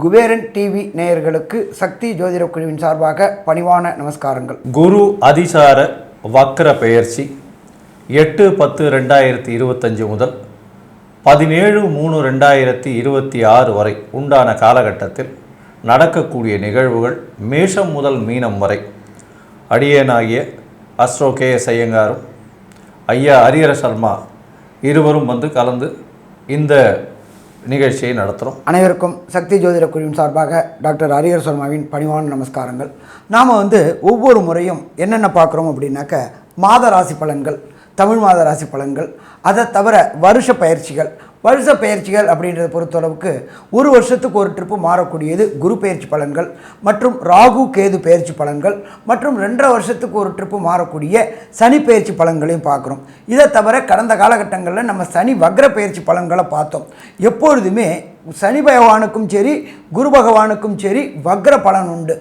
Kuberan TV நேயர்களுக்கு சக்தி ஜோதிட குழுவின் சார்பாக பணிவான நமஸ்காரங்கள். குரு அதிசார வக்ர பெயர்ச்சி 8-10-2025 முதல் 17-3-2026 வரை உண்டான காலகட்டத்தில் நடக்கக்கூடிய நிகழ்வுகள் மேஷம் முதல் மீனம் வரை அடியேனாகிய அஸ்ட்ரோ KS ஐயங்காரும் ஐயா ஹரிஹர சர்மா இருவரும் வந்து கலந்து இந்த நிகழ்ச்சியை நடத்துகிறோம். அனைவருக்கும் சக்தி ஜோதிட குழுவின் சார்பாக டாக்டர் ஹரிஹர சர்மாவின் பணிவான நமஸ்காரங்கள். நாம் ஒவ்வொரு முறையும் என்னென்ன பார்க்குறோம் அப்படின்னாக்க மாத ராசி பலன்கள், தமிழ் மாத ராசி பலன்கள், அதை தவிர வருஷ பயிற்சிகள் அப்படின்றத பொறுத்தளவுக்கு ஒரு வருஷத்துக்கு ஒரு ட்ரிப்பு மாறக்கூடியது குரு பயிற்சி பலன்கள் மற்றும் ராகு கேது பயிற்சி பலன்கள் மற்றும் 2.5 வருஷத்துக்கு ஒரு ட்ரிப்பு மாறக்கூடிய சனி பயிற்சி பலன்களையும் பார்க்குறோம். இதை தவிர கடந்த காலகட்டங்களில் நம்ம சனி வக்ர பயிற்சி பலன்களை பார்த்தோம். எப்பொழுதுமே சனி பகவானுக்கும் சரி குரு பகவானுக்கும் சரி வக்ர பலன் உண்டு.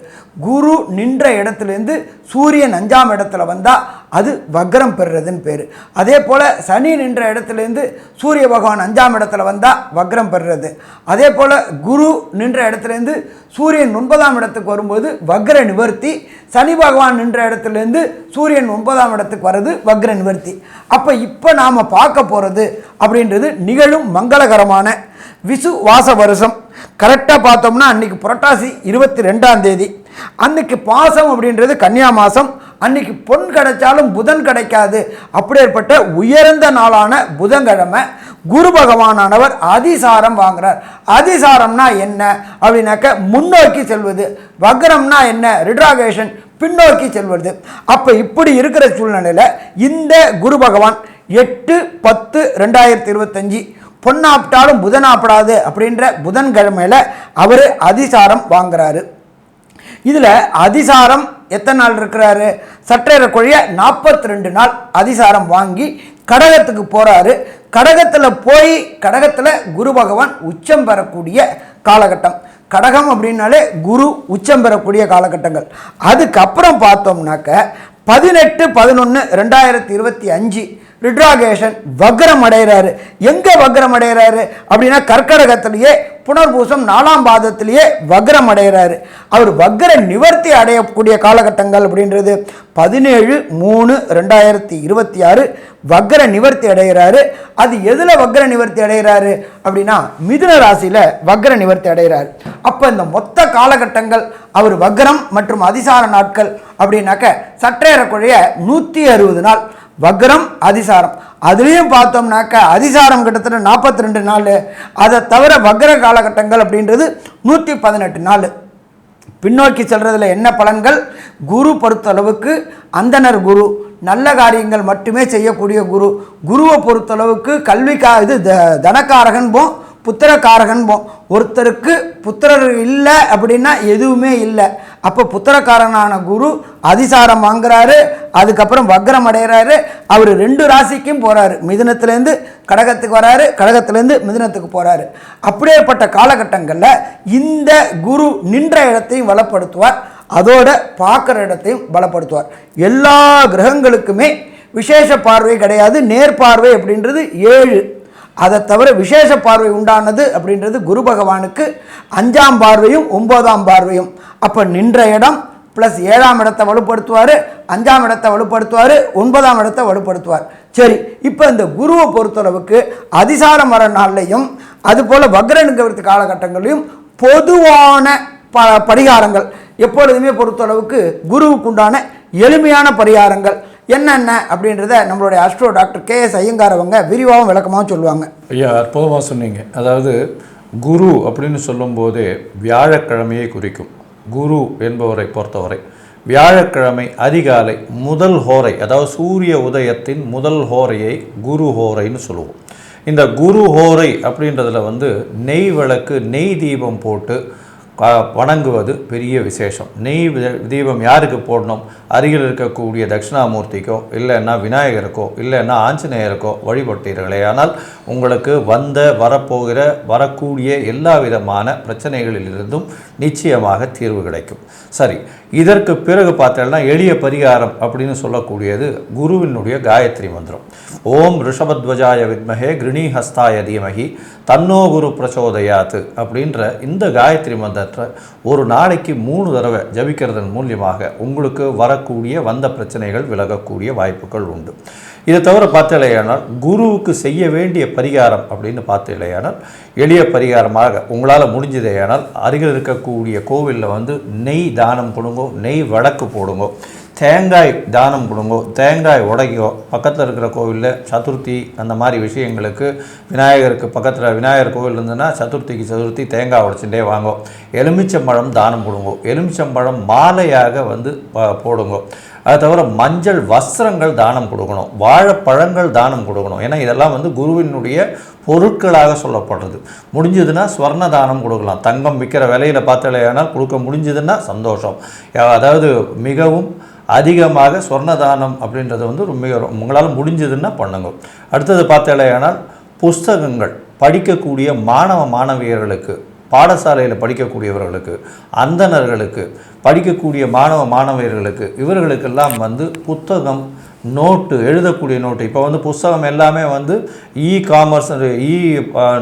குரு நின்ற இடத்துலேருந்து சூரியன் 5ஆம் இடத்துல வந்தால் அது வக்ரம் பெறுறதுன்னு பேர். அதே போல் சனி நின்ற இடத்துலேருந்து சூரிய பகவான் 5ஆம் இடத்துல வந்தால் வக்ரம் பெறுறது. அதே போல் குரு நின்ற இடத்துலேருந்து சூரியன் 9ஆம் இடத்துக்கு வரும்போது வக்ர நிவர்த்தி. சனி பகவான் நின்ற இடத்துலேருந்து சூரியன் 9ஆம் இடத்துக்கு வர்றது வக்ர நிவர்த்தி. இப்போ நாம் பார்க்க போகிறது அப்படின்றது நிகழும் மங்களகரமான விசு வாச வருஷம். கரெக்டாக பார்த்தோம்னா அன்றைக்கி புரட்டாசி 22ஆம் தேதி அன்றைக்கி பாசம் அப்படின்றது கன்னியா மாதம். அன்றைக்கி பொன் கிடைச்சாலும் புதன் கிடைக்காது. அப்படிப்பட்ட உயர்ந்த நாளான புதன்கிழமை குரு பகவானவர் அதிசாரம் வாங்குறார். அதிசாரம்னா என்ன அப்படின்னாக்க முன்னோக்கி செல்வது. வக்ரம்னா என்ன? ரிட்ராகேஷன், பின்னோக்கி செல்வது. அப்போ இப்படி இருக்கிற சூழ்நிலையில் இந்த குரு பகவான் 8-10-2025 பொன்னாப்பிட்டாலும் புதனாப்பிடாது அப்படின்ற புதன்கிழமையில் அவர் அதிசாரம் வாங்குறாரு. இதில் அதிசாரம் எத்தனை நாள் இருக்கிறாரு? சற்றேறக்குறைய 42 நாள் அதிசாரம் வாங்கி கடகத்துக்கு போகிறாரு. கடகத்தில் போய் கடகத்தில் குரு பகவான் உச்சம் பெறக்கூடிய காலகட்டம். கடகம் அப்படின்னாலே குரு உச்சம் பெறக்கூடிய காலகட்டங்கள். அதுக்கப்புறம் பார்த்தோம்னாக்க 18-11-2025 ரிட்ராகேஷன் வக்ரம் அடைகிறாரு. எங்கே வக்ரம் அடைகிறாரு அப்படின்னா கர்க்கடகத்திலேயே புனர்பூசம் 4ஆம் பாதத்திலேயே வக்ரம் அடைகிறாரு. அவர் வக்ர நிவர்த்தி அடையக்கூடிய காலகட்டங்கள் அப்படின்றது 17-3-2026 வக்ர நிவர்த்தி அடைகிறாரு. அது எதில் வக்ர நிவர்த்தி அடைகிறாரு அப்படின்னா மிதுன ராசியில் வக்ர நிவர்த்தி அடைகிறாரு. அப்போ இந்த மொத்த காலகட்டங்கள் அவர் வக்ரம் மற்றும் அதிசார நாட்கள் அப்படின்னாக்க சற்றேறக்குறைய 160 நாள் வக்ரம் அதிசாரம். அதுலேயும் பார்த்தோம்னாக்க அதிசாரம் கிட்டத்தட்ட 42 நாள். அதை தவிர வக்ர காலகட்டங்கள் அப்படின்றது 118 நாள். பின்னோக்கி செல்றதுல என்ன பலன்கள்? குரு பொறுத்தளவுக்கு அந்தனர் குரு, நல்ல காரியங்கள் மட்டுமே செய்யக்கூடிய குரு. குருவை பொறுத்தளவுக்கு இது தனக்காரகன் போம், புத்திரக்காரகன் போம். ஒருத்தருக்கு புத்திரர் இல்லை அப்படின்னா எதுவுமே இல்லை. அப்போ புத்திரக்காரனான குரு அதிசாரம் வாங்குறாரு. அதுக்கப்புறம் வக்ரம் அடைகிறாரு. அவர் 2 ராசிக்கும் போகிறாரு. மிதுனத்துலேருந்து கடகத்துக்கு வராரு, கடகத்துலேருந்து மிதுனத்துக்கு போகிறாரு. அப்படியேப்பட்ட காலகட்டங்களில் இந்த குரு நின்ற இடத்தையும் பலப்படுத்துவார், அதோட பார்க்குற இடத்தையும் பலப்படுத்துவார். எல்லா கிரகங்களுக்குமே விசேஷ பார்வை கிடையாது. நேர்பார்வை அப்படின்றது 7. அதை தவிர விசேஷ பார்வை உண்டானது அப்படின்றது குரு பகவானுக்கு 5ஆம் பார்வையும் 9ஆம் பார்வையும். அப்போ நின்ற இடம் ப்ளஸ் 7ஆம் இடத்தை வலுப்படுத்துவார், 5ஆம் இடத்தை வலுப்படுத்துவார், 9ஆம் இடத்தை வலுப்படுத்துவார். சரி, இப்போ இந்த குருவை பொறுத்தளவுக்கு அதிசாரம் வர நாள்லையும் அதுபோல் வக்ர நிவர்த்தி காலகட்டங்களையும் பொதுவான பரிகாரங்கள் எப்பொழுதுமே பொறுத்தளவுக்கு குருவுக்கு உண்டான எளிமையான பரிகாரங்கள் என்னென்ன அப்படின்றத நம்மளுடைய அஸ்ட்ரோ டாக்டர் KS ஐயங்கார் அவங்க விரிவாகவும் விளக்கமாக சொல்லுவாங்க. ஐயா, அற்புதமாக சொன்னீங்க. அதாவது குரு அப்படின்னு சொல்லும்போதே வியாழக்கிழமையை குறிக்கும். குரு என்பவரை பொறுத்தவரை வியாழக்கிழமை அதிகாலை முதல் ஹோரை, அதாவது சூரிய உதயத்தின் முதல் ஹோரையை குரு ஹோரைன்னு சொல்லுவோம். இந்த குரு ஹோரை அப்படின்றதுல நெய் விளக்கு, நெய் தீபம் போட்டு வணங்குவது பெரிய விசேஷம். நெய் தீபம் யாருக்கு போடணும்? அருகில் இருக்கக்கூடிய தட்சிணாமூர்த்திக்கோ இல்லைன்னா விநாயகருக்கோ இல்லைன்னா ஆஞ்சநேயருக்கோ வழிபட்டீர்களே ஆனால் உங்களுக்கு வரக்கூடிய எல்லா விதமான பிரச்சனைகளிலிருந்தும் நிச்சயமாக தீர்வு கிடைக்கும். சரி, இதற்கு பிறகு பார்த்தோம்னா எளிய பரிகாரம் அப்படின்னு சொல்லக்கூடியது குருவினுடைய காயத்ரி மந்திரம். ஓம் ரிஷபத்வஜாய வித்மஹே கிருணிஹஸ்தாய தீமஹி தன்னோ குரு பிரச்சோதயாத்து அப்படின்ற இந்த காயத்ரி மந்திரத்தை ஒரு நாளைக்கு 3 தடவை ஜபிக்கிறதன் மூலியமாக உங்களுக்கு வந்த பிரச்சனைகள் விலகக்கூடிய வாய்ப்புகள் உண்டு. இதை தவிர பார்த்தலையானால் குருவுக்கு செய்ய வேண்டிய பரிகாரம் அப்படின்னு பார்த்தலையானால் எளிய பரிகாரமாக உங்களால் முடிஞ்சதையானால் அருகில் இருக்கக்கூடிய கோவிலில் நெய் தானம் கொடுங்கோ, நெய் வழக்கு போடுங்கோ, தேங்காய் தானம் கொடுங்கோ, தேங்காய் உடைக்கோ. பக்கத்தில் இருக்கிற கோவிலில் சதுர்த்தி அந்த மாதிரி விஷயங்களுக்கு விநாயகருக்கு பக்கத்தில் விநாயகர் கோவில் இருந்ததுன்னா சதுர்த்தி தேங்காய் உடைச்சுட்டே வாங்கோ. எலுமிச்சம்பழம் தானம் கொடுங்கோ, எலுமிச்சம்பழம் மாலையாக போடுங்கோ. அது தவிர மஞ்சள் வஸ்திரங்கள் தானம் கொடுக்கணும், வாழைப்பழங்கள் தானம் கொடுக்கணும். ஏன்னா இதெல்லாம் குருவினுடைய பொருட்களாக சொல்லப்படுறது. முடிஞ்சதுன்னா ஸ்வர்ண தானம் கொடுக்கலாம். தங்கம் விற்கிற விலையில் பார்த்தலையானால் கொடுக்க முடிஞ்சதுன்னா சந்தோஷம். அதாவது மிகவும் அதிகமாக ஸ்வர்ணதானம் அப்படின்றது மிக உங்களால் முடிஞ்சதுன்னா பண்ணுங்க. அடுத்தது பார்த்தலையானால் புஸ்தகங்கள் படிக்கக்கூடிய மாணவியர்களுக்கு, பாடசாலையில் படிக்கக்கூடியவர்களுக்கு, அந்தணர்களுக்கு, படிக்கக்கூடிய மாணவியர்களுக்கு இவர்களுக்கெல்லாம் புத்தகம், நோட்டு, எழுதக்கூடிய நோட்டு. இப்போ புஸ்தகம் எல்லாமே காமர்ஸ்,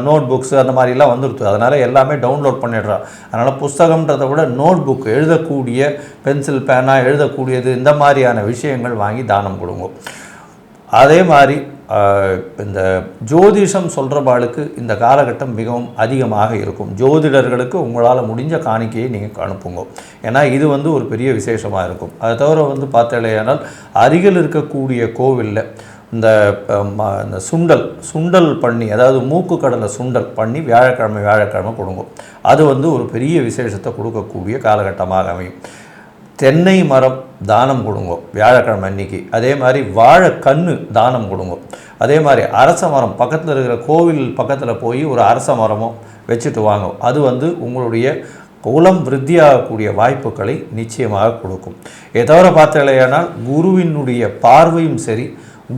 நோட் புக்ஸ் அந்த மாதிரிலாம் வந்துடுது. அதனால் எல்லாமே டவுன்லோட் பண்ணிடுறோம். அதனால் புஸ்தகம்ன்றதை விட நோட் புக், எழுதக்கூடிய பென்சில் பேனா எழுதக்கூடியது, இந்த மாதிரியான விஷயங்கள் வாங்கி தானம் கொடுங்க. அதே மாதிரி இந்த ஜோதிஷம் சொல்கிறபாளுக்கு இந்த காலகட்டம் மிகவும் அதிகமாக இருக்கும். ஜோதிடர்களுக்கு உங்களால் முடிஞ்ச காணிக்கையை நீங்கள் அனுப்புங்க. ஏன்னா இது ஒரு பெரிய விசேஷமாக இருக்கும். அதை தவிர பார்த்தலையானால் அருகில் இருக்கக்கூடிய கோவிலில் இந்த சுண்டல் பண்ணி, அதாவது மூக்கு கடலை சுண்டல் பண்ணி வியாழக்கிழமை கொடுங்க. அது ஒரு பெரிய விசேஷத்தை கொடுக்கக்கூடிய காலகட்டமாக அமையும். தென்னை மரம் தானம் கொடுங்க வியாழக்கிழமை அன்னைக்கு. அதே மாதிரி வாழைக்கன்று தானம் கொடுங்க. அதே மாதிரி அரச மரம், பக்கத்தில் இருக்கிற கோவில் பக்கத்தில் போய் ஒரு அரச மரமோ வச்சுட்டு வாங்க. அது உங்களுடைய குலம் விருத்தியாகக்கூடிய வாய்ப்புகளை நிச்சயமாக கொடுக்கும். இதை தவிர பார்த்தலையானால் குருவினுடைய பார்வையும் சரி,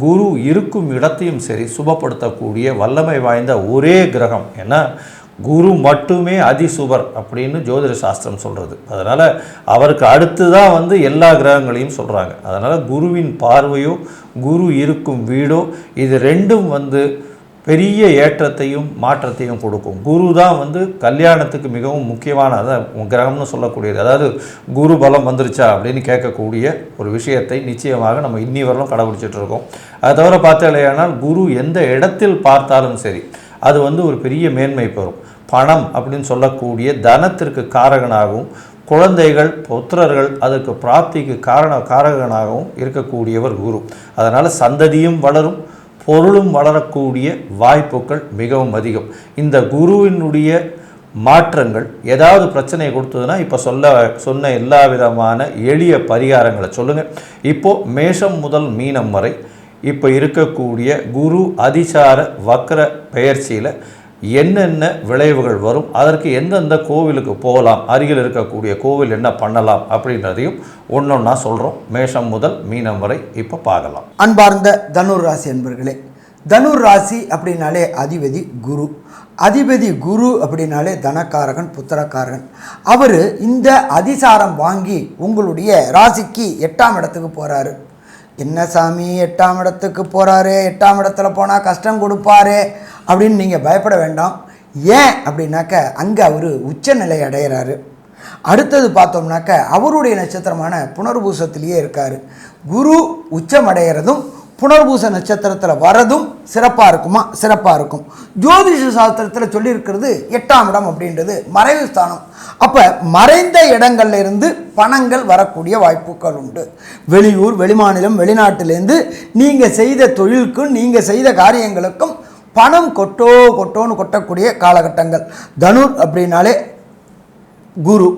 குரு இருக்கும் இடத்தையும் சரி சுபப்படுத்தக்கூடிய வல்லமை வாய்ந்த ஒரே கிரகம். ஏன்னா குரு மட்டுமே அதிசுபர் அப்படின்னு ஜோதிட சாஸ்திரம் சொல்கிறது. அதனால் அவருக்கு அடுத்து தான் எல்லா கிரகங்களையும் சொல்கிறாங்க. அதனால் குருவின் பார்வையோ குரு இருக்கும் வீடோ இது ரெண்டும் பெரிய ஏற்றத்தையும் மாற்றத்தையும் கொடுக்கும். குரு தான் கல்யாணத்துக்கு மிகவும் முக்கியமான கிரகம்னு சொல்லக்கூடியது. அதாவது குரு பலம் வந்துருச்சா அப்படின்னு கேட்கக்கூடிய ஒரு விஷயத்தை நிச்சயமாக நம்ம இன்னி வரலும் கடைபிடிச்சிட்ருக்கோம். அதை தவிர பார்த்தலையானால் குரு எந்த இடத்தில் பார்த்தாலும் சரி அது ஒரு பெரிய மேன்மை பெறும். பணம் அப்படின்னு சொல்லக்கூடிய தனத்திற்கு காரகனாகவும், குழந்தைகள், புத்திரர்கள் அதற்கு பிராப்திக்கு காரகனாகவும் இருக்கக்கூடியவர் குரு. அதனால் சந்ததியும் வளரும், பொருளும் வளரக்கூடிய வாய்ப்புகள் மிகவும் அதிகம். இந்த குருவினுடைய மாற்றங்கள் ஏதாவது பிரச்சனை கொடுத்ததுன்னா இப்போ சொன்ன எல்லா விதமான எளிய பரிகாரங்களை சொல்லுங்கள். இப்போது மேஷம் முதல் மீனம் வரை இப்போ இருக்கக்கூடிய குரு அதிசார வக்ர பெயர்ச்சியில் என்னென்ன விளைவுகள் வரும், அதற்கு எந்தெந்த கோவிலுக்கு போகலாம், அருகில் இருக்கக்கூடிய கோவில் என்ன பண்ணலாம் அப்படின்றதையும் ஒன்றொன்னா சொல்கிறோம். மேஷம் முதல் மீனம் வரை இப்போ பார்க்கலாம். அன்பார்ந்த தனுர் ராசி அன்பர்களே, தனுர் ராசி அப்படின்னாலே அதிபதி குரு. அதிபதி குரு அப்படின்னாலே தனக்காரகன், புத்திரக்காரகன். அவர் இந்த அதிசாரம் வாங்கி உங்களுடைய ராசிக்கு 8ஆம் இடத்துக்கு போகிறாரு. என்ன சாமி 8ஆம் இடத்துக்கு போகிறாரு, 8ஆம் இடத்துல போனால் கஷ்டம் கொடுப்பாரு அப்படின்னு நீங்கள் பயப்பட வேண்டாம். ஏன் அப்படின்னாக்க அங்கே அவர் உச்சநிலை அடைகிறாரு. அடுத்தது பார்த்தோம்னாக்க அவருடைய நட்சத்திரமான புனர்பூசத்திலேயே இருக்கார். குரு உச்சம் அடைகிறதும் புனர்பூச நட்சத்திரத்தில் வரதும் சிறப்பாக இருக்குமா? சிறப்பாக இருக்கும். ஜோதிஷ சாஸ்திரத்தில் சொல்லியிருக்கிறது 8ஆம் இடம் அப்படின்றது மறைவு ஸ்தானம். அப்போ மறைந்த இடங்கள்ல இருந்து பணங்கள் வரக்கூடிய வாய்ப்புகள் உண்டு. வெளியூர், வெளிமாநிலம், வெளிநாட்டிலேருந்து நீங்கள் செய்த தொழிலுக்கும் நீங்கள் செய்த காரியங்களுக்கும் பணம் கொட்டோன்னு கொட்டக்கூடிய காலகட்டங்கள். தனுர் அப்படின்னாலே குரு,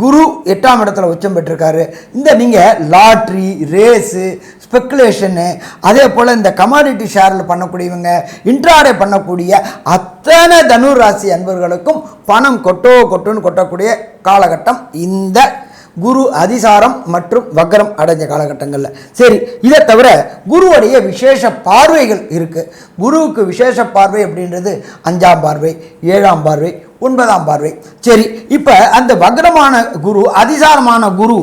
குரு 8ஆம் இடத்துல உச்சம் பெற்றிருக்காரு. இந்த நீங்கள் லாட்ரி, ரேஸு, ஸ்பெக்குலேஷனு, அதே போல் இந்த கமாடிட்டி ஷேரில் பண்ணக்கூடியவங்க, இன்ட்ராடே பண்ணக்கூடிய அத்தனை தனுர் ராசி அன்பர்களுக்கும் பணம் கொட்டுன்னு கொட்டக்கூடிய காலகட்டம் இந்த குரு அதிசாரம் மற்றும் வக்ரம் அடைஞ்ச காலகட்டங்களில். சரி, இதை தவிர குருவுடைய விசேஷ பார்வைகள் இருக்குது. குருவுக்கு விசேஷ பார்வை அப்படின்றது 5ஆம் பார்வை, 7ஆம் பார்வை, 9ஆம் பார்வை. சரி, இப்போ அந்த வக்ரமான குரு, அதிசாரமான குரு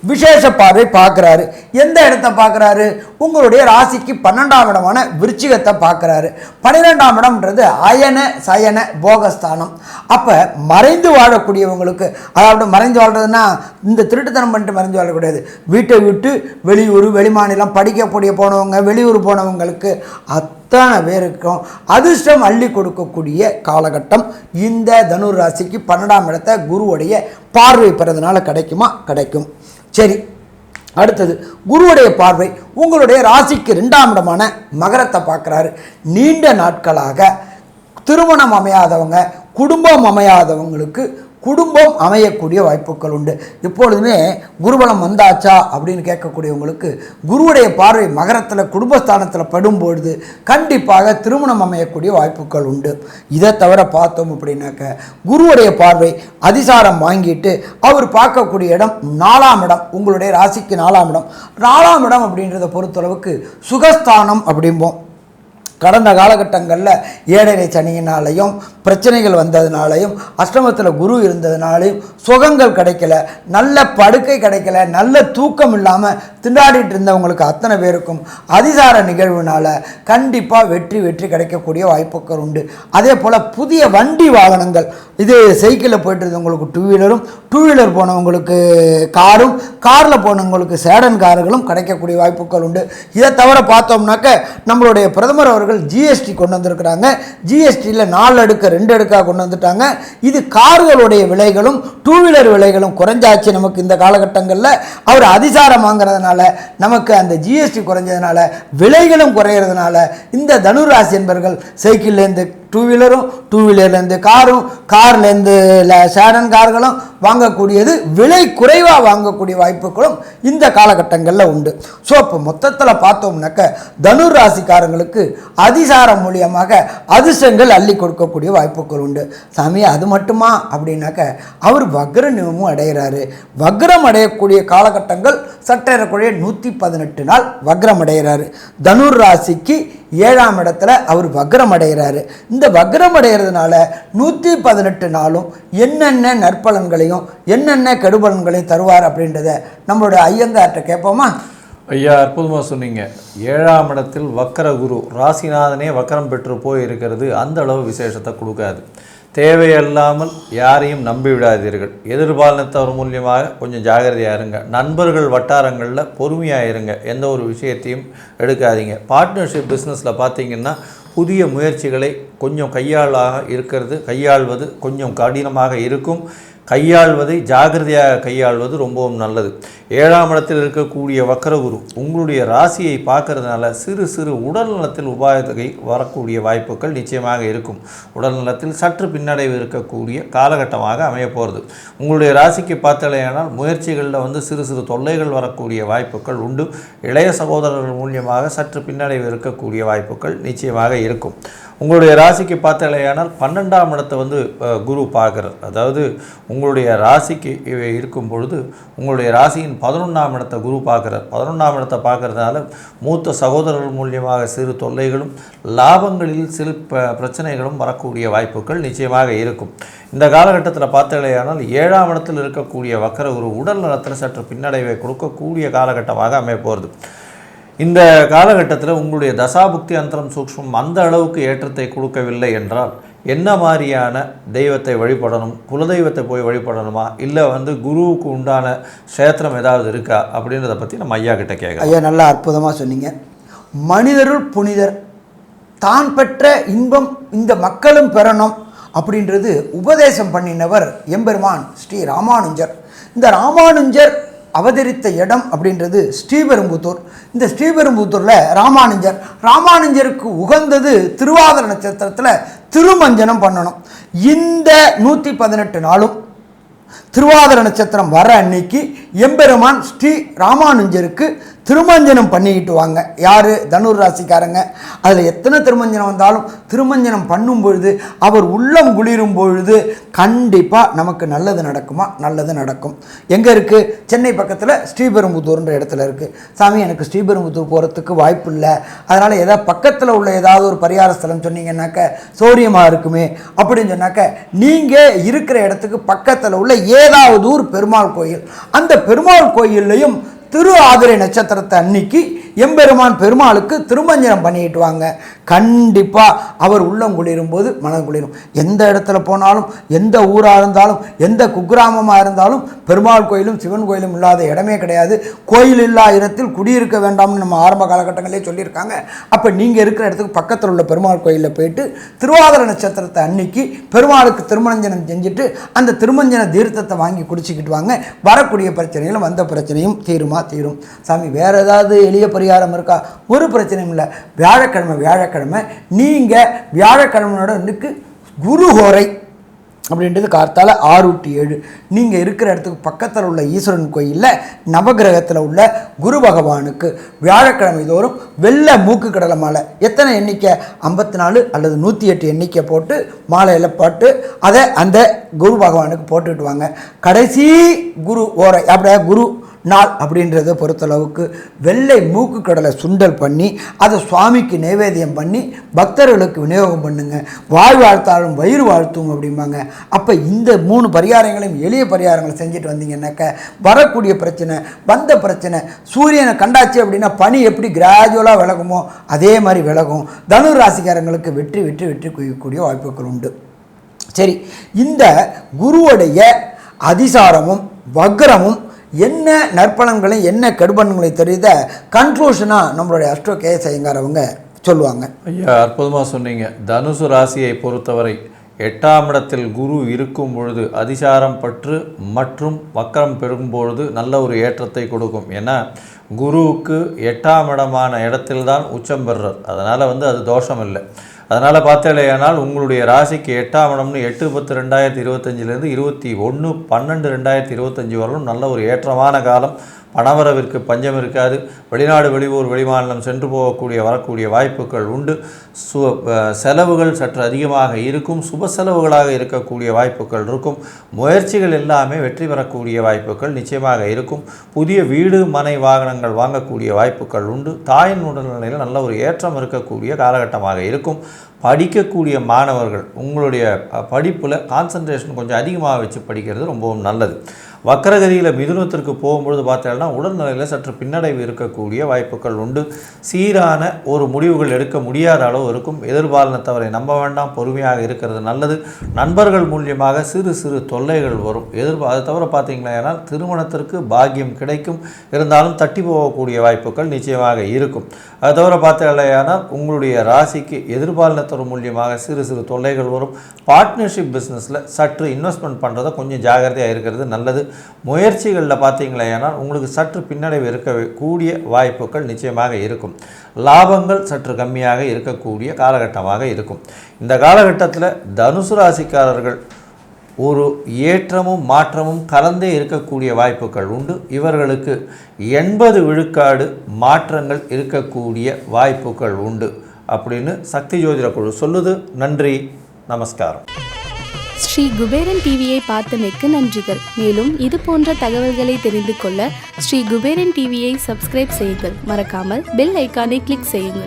விசேஷ பார்வை பார்க்குறாரு. எந்த இடத்த பார்க்குறாரு? உங்களுடைய ராசிக்கு 12ஆம் இடமான விருச்சிகத்தை பார்க்குறாரு. 12ஆம் இடம்ன்றது அயன சயன போகஸ்தானம். அப்போ மறைந்து வாழக்கூடியவங்களுக்கு, அதாவது மறைந்து வாழ்றதுன்னா இந்த திருட்டுத்தனம் பண்ணிட்டு மறைந்து வாழக்கூடாது. வீட்டை விட்டு வெளியூர், வெளிமாநிலம் படிக்கக்கூடிய போனவங்க, வெளியூர் போனவங்களுக்கு அத்தனை பேருக்கும் அதிர்ஷ்டம் அள்ளி கொடுக்கக்கூடிய காலகட்டம் இந்த தனுர் ராசிக்கு 12ஆம் இடத்தை குருவுடைய பார்வை பெறதுனால கிடைக்குமா? கிடைக்கும். சரி, அடுத்தது குருவுடைய பார்வை உங்களுடைய ராசிக்கு 2ஆம் இடமான மகரத்தை பார்க்குறாரு. நீண்ட நாட்களாக திருமணம் அமையாதவங்க, குடும்பம் அமையாதவங்களுக்கு குடும்பம் அமையக்கூடிய வாய்ப்புகள் உண்டு. எப்பொழுதுமே குருபலம் வந்தாச்சா அப்படின்னு கேட்கக்கூடியவங்களுக்கு குருவுடைய பார்வை மகரத்தில் குடும்பஸ்தானத்தில் படும்பொழுது கண்டிப்பாக திருமணம் அமையக்கூடிய வாய்ப்புகள் உண்டு. இதை தவிர பார்த்தோம் அப்படின்னாக்க குருவுடைய பார்வை அதிசாரம் வாங்கிட்டு அவர் பார்க்கக்கூடிய இடம் 4ஆம் இடம், உங்களுடைய ராசிக்கு 4ஆம் இடம். 4ஆம் இடம் அப்படின்றத பொறுத்தளவுக்கு சுகஸ்தானம் அப்படிம்போம். கடந்த காலகட்டங்களில் ஏழரை சனியினாலையும் பிரச்சனைகள் வந்ததுனாலையும் அஷ்டமத்தில் குரு இருந்ததுனாலையும் சுகங்கள் கிடைக்கல, நல்ல படுக்கை கிடைக்கல, நல்ல தூக்கம் இல்லாமல் திண்டாடிட்டு இருந்தவங்களுக்கு அத்தனை பேருக்கும் அதிசார நிகழ்வுனால கண்டிப்பாக வெற்றி கிடைக்கக்கூடிய வாய்ப்புகள் உண்டு. அதே போல் புதிய வண்டி வாகனங்கள், இது சைக்கிளில் போய்ட்டு இருந்தவங்களுக்கு 2 வீலரும், 2 வீலர் போனவங்களுக்கு காரும், காரில் போனவங்களுக்கு சேடன் கார்களும் கிடைக்கக்கூடிய வாய்ப்புகள் உண்டு. இதை தவிர பார்த்தோம்னாக்க நம்மளுடைய பிரதமர் அவர்கள் ஜிஎஸ்டி கொண்டு வந்திருக்கிறாங்க. ஜிஎஸ்டியில் 4 அடுக்கு 2 அடுக்காக கொண்டு வந்துட்டாங்க. இது கார்களுடைய விலைகளும் 2 வீலர் விலைகளும் குறைஞ்சாச்சு. நமக்கு இந்த காலகட்டங்களில் அவர் அதிசாரம் வாங்குறதுனால நமக்கு அந்த ஜிஎஸ்டி குறைஞ்சதுனால விலைகளும் குறையிறதுனால இந்த தனுராசி என்பர்கள் சைக்கிள்லேருந்து 2 வீலரும், 2 வீலர்லேருந்து காரும், கார்லேருந்து சேடன் கார்களும் வாங்கக்கூடியது விலை குறைவாக வாங்கக்கூடிய வாய்ப்புகளும் இந்த காலகட்டங்களில் உண்டு. ஸோ இப்போ மொத்தத்தில் பார்த்தோம்னாக்க தனுர் ராசிக்காரங்களுக்கு அதிசாரம் மூலியமாக அதிர்ஷ்டங்கள் அள்ளி கொடுக்கக்கூடிய வாய்ப்புகள் உண்டு. சாமி அது மட்டுமா அப்படின்னாக்க அவர் வக்ர நியமமும் அடைகிறாரு. வக்ரம் அடையக்கூடிய காலகட்டங்கள் சற்றேறக்கூடிய 118 நாள் வக்ரம் அடைகிறாரு. தனுர் ராசிக்கு 7ஆம் இடத்துல அவர் வக்ரம் அடைகிறாரு. இந்த வக்ரம் அடைகிறதுனால 118 நாளும் என்னென்ன நற்பலன்களையும் என்னென்ன கெடுபலன்களையும் தருவார் அப்படின்றத நம்மளோட ஐயங்கார்ட்ட கேட்போமா? ஐயா, அற்புதமாக சொன்னீங்க. 7ஆம் இடத்தில் வக்கர குரு, ராசிநாதனே வக்கரம் பெற்று போய் இருக்கிறது அந்த அளவு விசேஷத்தை கொடுக்காது. தேவையில்லாமல் யாரையும் நம்பிவிடாதீர்கள். எதிர்பாலினத்தவர் மூலியமாக கொஞ்சம் ஜாகிரதையாக இருங்க. நண்பர்கள் வட்டாரங்களில் பொறுமையாக இருங்க. எந்த ஒரு விஷயத்தையும் எடுக்காதீங்க. பார்ட்னர்ஷிப் பிஸ்னஸில் பார்த்தீங்கன்னா புதிய முயற்சிகளை கொஞ்சம் கையாள்வது கொஞ்சம் கடினமாக இருக்கும். கையாள்வதை ஜாகிரதையாக கையாள்வது ரொம்பவும் நல்லது. 7ஆம் இடத்தில் இருக்கக்கூடிய வக்கரகுரு உங்களுடைய ராசியை பார்க்கறதுனால சிறு சிறு உடல் நலத்தில் உபாயத்தை வரக்கூடிய வாய்ப்புகள் நிச்சயமாக இருக்கும். உடல் நலத்தில் சற்று பின்னடைவு இருக்கக்கூடிய காலகட்டமாக அமைய போகிறது. உங்களுடைய ராசிக்கு பார்த்தலையானால் முயற்சிகளில் சிறு சிறு தொல்லைகள் வரக்கூடிய வாய்ப்புகள் உண்டு. இளைய சகோதரர்கள் மூலியமாக சற்று பின்னடைவு இருக்கக்கூடிய வாய்ப்புகள் நிச்சயமாக இருக்கும். உங்களுடைய ராசிக்கு பார்த்தலையானால் 12ஆம் இடத்தை குரு பார்க்குறார். அதாவது உங்களுடைய ராசிக்கு இருக்கும் பொழுது உங்களுடைய ராசியின் 11ஆம் இடத்தை குரு பார்க்குறார். 11ஆம் இடத்தை பார்க்கறதுனால மூத்த சகோதரர்கள் மூலியமாக சிறு தொல்லைகளும் லாபங்களில் சிறு பிரச்சனைகளும் வரக்கூடிய வாய்ப்புகள் நிச்சயமாக இருக்கும். இந்த காலகட்டத்தில் பார்த்தலையானால் 7ஆம் இடத்தில் இருக்கக்கூடிய வக்கர குரு உடல் நலத்தில் சற்று பின்னடைவை கொடுக்கக்கூடிய காலகட்டமாக அமைய போகிறது. இந்த காலகட்டத்தில் உங்களுடைய தசாபுக்தி அந்தரம் சூக்ஷ்மம் அந்த அளவுக்கு ஏற்றத்தை கொடுக்கவில்லை என்றால் என்ன மாதிரியான தெய்வத்தை வழிபடணும்? குலதெய்வத்தை போய் வழிபடணுமா, இல்லை குருவுக்கு உண்டான க்ஷேத்திரம் ஏதாவது இருக்கா அப்படின்றத பற்றி நம்ம ஐயா கிட்ட கேட்கலாம். ஐயா நல்லா அற்புதமாக சொன்னீங்க. மனிதருள் புனிதர், தான் பெற்ற இன்பம் இந்த மக்களும் பெறணும் அப்படின்றது உபதேசம் பண்ணினவர் எம்பெருமான் ஸ்ரீ ராமானுஜர். இந்த ராமானுஜர் அவதரித்த இடம் அப்படின்றது ஸ்ரீபெரும்புத்தூர். இந்த ஸ்ரீபெரும்புத்தூரில் ராமானுஜருக்கு உகந்தது திருவாதிரை நட்சத்திரத்தில் திருமஞ்சனம் பண்ணணும். இந்த 118 நாளும் திருவாதிரை நட்சத்திரம் வர அன்னைக்கு எம்பெருமான் ஸ்ரீ ராமானுஜருக்கு திருமஞ்சனம் பண்ணிக்கிட்டு வாங்க. யார்? தனுர் ராசிக்காரங்க. அதில் எத்தனை திருமஞ்சனம் வந்தாலும் திருமஞ்சனம் பண்ணும் பொழுது அவர் உள்ளம் குளிரும் பொழுது கண்டிப்பாக நமக்கு நல்லது நடக்குமா? நல்லது நடக்கும். எங்கே இருக்குது? சென்னை பக்கத்தில் ஸ்ரீபெரும்புத்தூர்ன்ற இடத்துல இருக்குது. சாமி, எனக்கு ஸ்ரீபெரும்புத்தூர் போகிறதுக்கு வாய்ப்பு இல்லை, அதனால் ஏதாவது பக்கத்தில் உள்ள ஏதாவது ஒரு பரிகார ஸ்தலம் சொன்னீங்கன்னாக்க சௌரியமாக இருக்குமே அப்படின்னு சொன்னாக்க, நீங்கள் இருக்கிற இடத்துக்கு பக்கத்தில் உள்ள ஏதாவது ஒரு பெருமாள் கோயில், அந்த பெருமாள் கோயில்லையும் திரு ஆதிரை நட்சத்திரத்தை அன்னைக்கு எம்பெருமான் பெருமாளுக்கு திருமஞ்சனம் பண்ணிட்டு வாங்க. கண்டிப்பாக அவர் உள்ளம் குளிரும் போது மனம் குளிரும். எந்த இடத்துல போனாலும், எந்த ஊராக இருந்தாலும், எந்த குக்கிராமமாக இருந்தாலும் பெருமாள் கோயிலும் சிவன் கோயிலும் இல்லாத இடமே கிடையாது. கோயில் இல்லா இடத்தில் குடியிருக்க வேண்டாம்னு நம்ம ஆரம்ப காலகட்டங்களே சொல்லியிருக்காங்க. அப்போ நீங்கள் இருக்கிற இடத்துக்கு பக்கத்தில் உள்ள பெருமாள் கோயிலில் போயிட்டு திருவாதிரை நட்சத்திரத்தை அன்னைக்கு பெருமாளுக்கு திருமஞ்சனம் செஞ்சுட்டு அந்த திருமஞ்சன தீர்த்தத்தை வாங்கி குடிச்சிக்கிட்டு வாங்க. வரக்கூடிய பிரச்சனைகளும் வந்த பிரச்சனையும் தீரும். சாமி, வேறு ஏதாவது எளிய பரிகாரம் இருக்கா? ஒரு பிரச்சனையும் இல்லை. வியாழக்கிழமை நீங்கள் வியாழக்கிழமையோட இன்னைக்கு குரு ஹோரை அப்படின்றது கார்த்தால 6 to 7 நீங்கள் இருக்கிற இடத்துக்கு பக்கத்தில் உள்ள ஈஸ்வரன் கோயிலில் நவகிரகத்தில் உள்ள குரு பகவானுக்கு வியாழக்கிழமை தோறும் வெள்ளை மூக்கு கடலை மாலை, எத்தனை எண்ணிக்கை? 54 அல்லது 108 எண்ணிக்கை போட்டு மாலையில் போட்டு அதை அந்த குரு பகவானுக்கு போட்டுட்டு வாங்க. கடைசி குரு ஓரை அப்படியே குரு நாள் அப்படின்றத பொறுத்தளவுக்கு வெள்ளை மூக்கு கடலை சுண்டல் பண்ணி அதை சுவாமிக்கு நைவேத்தியம் பண்ணி பக்தர்களுக்கு விநியோகம் பண்ணுங்க. வாழ்த்தாலும் வயிறு வாழ்த்தும் அப்படிம்பாங்க. அப்போ இந்த 3 பரிகாரங்களையும் எளிய பரிகாரங்களை செஞ்சுட்டு வந்தீங்கன்னாக்க வரக்கூடிய பிரச்சனை, வந்த பிரச்சனை, சூரியனை கண்டாச்சு அப்படின்னா பனி எப்படி கிராஜுவலாக விலகுமோ அதே மாதிரி விலகும். தனுர் ராசிக்காரங்களுக்கு வெற்றி குவிக்கக்கூடிய வாய்ப்புகள் உண்டு. சரி, இந்த குருவுடைய அதிசாரமும் வக்ரமும் என்ன நற்பலன்களையும் என்ன கெடுபலன்களையும் தெரியுத கன்க்ளூஷனாக நம்மளுடைய அஸ்ட்ரோ கேஎஸ் ஐயங்கார் அவங்க சொல்லுவாங்க. ஐயா, அற்புதமாக சொன்னீங்க. தனுசு ராசியை பொறுத்தவரை 8ஆம் இடத்தில் குரு இருக்கும் பொழுது அதிசாரம் பற்று மற்றும் வக்கரம் பெறும்பொழுது நல்ல ஒரு ஏற்றத்தை கொடுக்கும். ஏன்னா குருவுக்கு 8ஆம் இடமான இடத்தில்தான் உச்சம் பெறுறார். அதனால் அது தோஷம் இல்லை. அதனால் பார்த்தாலேயானால் உங்களுடைய ராசிக்கு 8ஆம் இடம்னு 8/10/2025 21/12/2025 வரலும் நல்ல ஒரு ஏற்றமான காலம். பணவரவிற்கு பஞ்சம் இருக்காது. வெளிநாடு, வெளியூர், வெளிமாநிலம் சென்று போகக்கூடிய வரக்கூடிய வாய்ப்புகள் உண்டு. செலவுகள் சற்று அதிகமாக இருக்கும். சுப செலவுகளாக இருக்கக்கூடிய வாய்ப்புகள் இருக்கும். முயற்சிகள் எல்லாமே வெற்றி பெறக்கூடிய வாய்ப்புகள் நிச்சயமாக இருக்கும். புதிய வீடு, மனை, வாகனங்கள் வாங்கக்கூடிய வாய்ப்புகள் உண்டு. தாயின் உடல்நிலையில் நல்ல ஒரு ஏற்றம் இருக்கக்கூடிய காலகட்டமாக இருக்கும். படிக்கக்கூடிய மாணவர்கள் உங்களுடைய படிப்பில் கான்சன்ட்ரேஷன் கொஞ்சம் அதிகமாக வச்சு படிக்கிறது ரொம்பவும் நல்லது. வக்கரகதியில் மிதுனத்திற்கு போகும்பொழுது பார்த்தீங்கன்னா உடல்நிலையில் சற்று பின்னடைவு இருக்கக்கூடிய வாய்ப்புகள் உண்டு. சீரான ஒரு முடிவுகள் எடுக்க முடியாத அளவு இருக்கும். எதிர்பாலினத்தவரை நம்ப வேண்டாம், பொறுமையாக இருக்கிறது நல்லது. நண்பர்கள் மூலியமாக சிறு சிறு தொல்லைகள் வரும். அதை தவிர பார்த்தீங்கன்னா திருமணத்திற்கு பாக்கியம் கிடைக்கும். இருந்தாலும் தட்டி போகக்கூடிய வாய்ப்புகள் நிச்சயமாக இருக்கும். அதை தவிர பார்த்தீங்கன்னா உங்களுடைய ராசிக்கு எதிர்பாலினத்தவர் மூலியமாக சிறு சிறு தொல்லைகள் வரும். பார்ட்னர்ஷிப் பிஸ்னஸில் சற்று இன்வெஸ்ட்மெண்ட் பண்ணுறதை கொஞ்சம் ஜாகிரதையாக இருக்கிறது நல்லது. முயற்சிகளில் பார்த்தீங்களா உங்களுக்கு சற்று பின்னடைவு இருக்கக்கூடிய வாய்ப்புகள் நிச்சயமாக இருக்கும். லாபங்கள் சற்று கம்மியாக இருக்கக்கூடிய காலகட்டமாக இருக்கும். இந்த காலகட்டத்தில் தனுசு ராசிக்காரர்கள் ஒரு ஏற்றமும் மாற்றமும் கலந்தே இருக்கக்கூடிய வாய்ப்புகள் உண்டு. இவர்களுக்கு 80 விழுக்காடு மாற்றங்கள் இருக்கக்கூடிய வாய்ப்புகள் உண்டு அப்படின்னு சக்தி ஜோதிட குழு சொல்லுது. நன்றி, நமஸ்காரம். ஸ்ரீ குபேரன் டிவியை பார்த்தமைக்கு நன்றிகள். மேலும் இது போன்ற தகவல்களை தெரிந்து கொள்ள ஸ்ரீ குபேரன் டிவியை சப்ஸ்கிரைப் செய்யுங்கள். மறக்காமல் பெல் ஐக்கானை கிளிக் செய்யுங்கள்.